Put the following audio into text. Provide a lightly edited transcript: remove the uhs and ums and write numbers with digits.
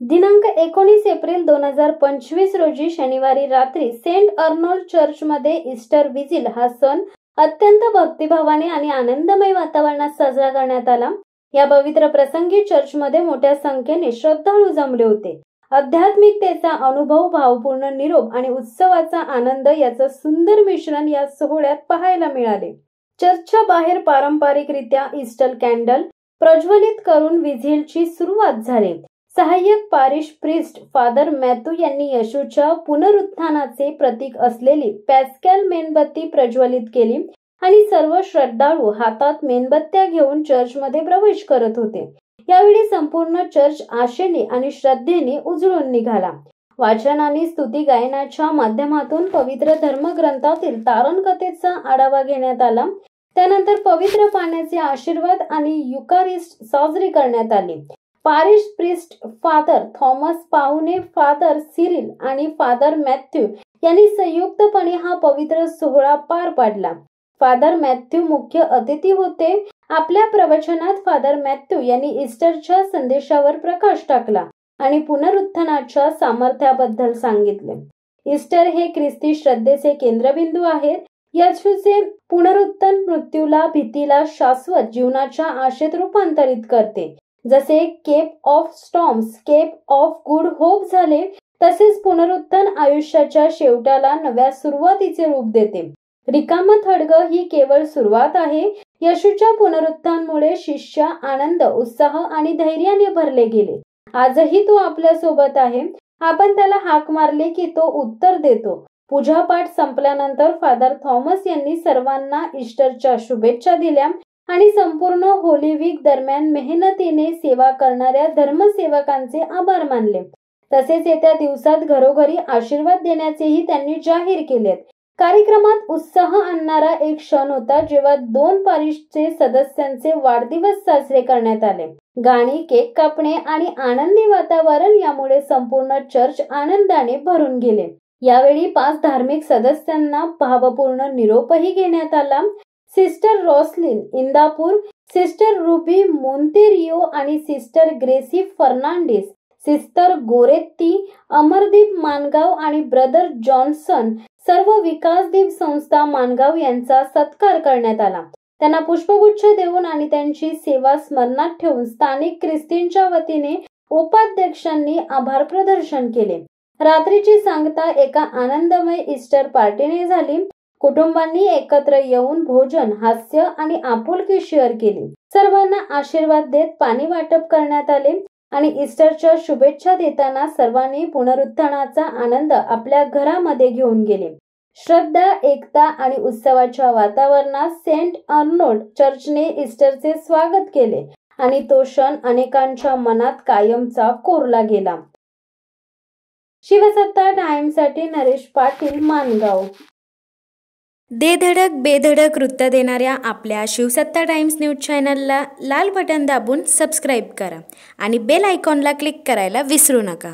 दिनांक 19 एप्रिल 2025 रोजी शनिवारी रात्री सेंट अर्नोल्ड चर्चमध्ये ईस्टर विजिल हा सण अत्यंत भक्तिभावाने आणि आनंदमय वातावरणात साजरा करण्यात आला। या पवित्र प्रसंगी चर्चमध्ये मोठ्या संख्येने श्रद्धाळू जमले होते। आध्यात्मिकतेचा अनुभव, भावपूर्ण निरोप आणि उत्सवाचा आनंद याचं सुंदर मिश्रण या सोहळ्यात पाहायला मिळाले। चर्चच्या बाहेर पारंपरिकरित्या ईस्टर कॅन्डल प्रज्वलित करून विझिलची सुरुवात झाली। सहाय्यक पारिश प्रिस्ट फादर मॅथ्यू यांनी येशूच्या पुनरुत्थानाचे प्रतीक असलेली पॅस्कॅल मेणबत्ती प्रज्वलित केली आणि सर्व श्रद्धाळू हातात मेणबत्त्या घेऊन चर्चमध्ये प्रवेश करत होते। यावेळी संपूर्ण चर्च आशेने आणि श्रद्धेने उजळून निघाला। वाचन आणि स्तुती गायनाच्या माध्यमातून पवित्र धर्मग्रंथातील तारण कथेचा आढावा घेण्यात आला। त्यानंतर पवित्र पाण्याचे आशीर्वाद आणि युकारिस्ट साजरी करण्यात आली। पारिश प्रिस्ट फादर थॉमस पाहुणे, फादर सिरिल आणि फादर मॅथ्यू यांनी संयुक्तपणे हा पवित्र सोहळा पार पाडला। फादर मॅथ्यू मुख्य अतिथी होते। आपल्या प्रवचनात फादर मॅथ्यू यांनी ईस्टरच्या संदेशावर प्रकाश टाकला आणि पुनरुत्थानाच्या सामर्थ्याबद्दल सांगितले। ईस्टर हे ख्रिस्ती श्रद्धेचे केंद्रबिंदू आहेत। येशूचे पुनरुत्थान मृत्यूला, भीतीला शाश्वत जीवनाच्या आशेत रूपांतरित करते। जसे cape of storms cape of good hope झाले, तसेच पुनरुत्थान आयुष्याच्या शेवटाला नव्या सुरुवातीचे रूप देते। रिकामं थडगं ही केवळ सुरुवात आहे। येशूच्या पुनरुत्थानामुळे शिष्य आनंद, उत्साह आणि धैर्याने भरले गेले। आजही तो आपल्या सोबत आहे। आपण त्याला हाक मारली की तो उत्तर देतो। पूजापाठ संपल्यानंतर फादर थॉमस यांनी सर्वांना ईस्टरच्या शुभेच्छा दिल्या आणि संपूर्ण होली वीक दरम्यान मेहनतीने सेवा करणाऱ्या धर्मसेवकांचे आभार मानले। तसेच येत्या दिवसात घरोघरी आशीर्वाद देण्याचेही त्यांनी जाहीर केले। कार्यक्रमात उत्साह आणणारा एक क्षण होता जेव्हा 2 पारिशचे सदस्यांचे वाढदिवस साजरे करण्यात आले। गाणी, केक कापणे आणि आनंदी वातावरण यामुळे संपूर्ण चर्च आनंदाने भरून गेले। यावेळी 5 धार्मिक सदस्यांना भावपूर्ण निरोपही घेण्यात आला। सिस्टर रॉसलिन इंदापूर, सिस्टर रुबी मोंतेरियो आणि सिस्टर ग्रेसी फर्नांडिस, सिस्टर गोरेत्ती, अमरदीप मानगाव आणि ब्रदर जॉन्सन सर्व विकासदीप संस्था मानगाव यांचा सत्कार करण्यात आला। त्यांना पुष्पगुच्छ देऊन आणि त्यांची सेवा स्मरणात ठेवून स्थानिक ख्रिस्तींच्या वतीने उपाध्यक्षांनी आभार प्रदर्शन केले। रात्रीची सांगता एका आनंदमय ईस्टर पार्टीने झाली। कुटुंबांनी एकत्र येऊन भोजन, हास्य आणि आपुलकी शेअर केली। सर्वांना आशीर्वाद देत पाणी वाटप करण्यात आले आणि ईस्टरच्या शुभेच्छा देताना सर्वांनी पुनरुत्थानाचा आनंद आपल्या घरामध्ये घेऊन गेले। श्रद्धा, एकता आणि उत्सवाच्या वातावरणात सेंट अर्नोल्ड चर्चने ईस्टरचे स्वागत केले आणि तो क्षण अनेकांच्या मनात कायमचा कोरला गेला। शिवसत्ता टाइम्ससाठी नरेश पाटील, मानगाव। धडक बेधडक वृत्त देणाऱ्या आपल्या शिवसत्ता टाइम्स न्यूज चॅनलला लाल बटन दाबून सबस्क्राईब करा आणि बेल आयकॉनला क्लिक करायला विसरू नका।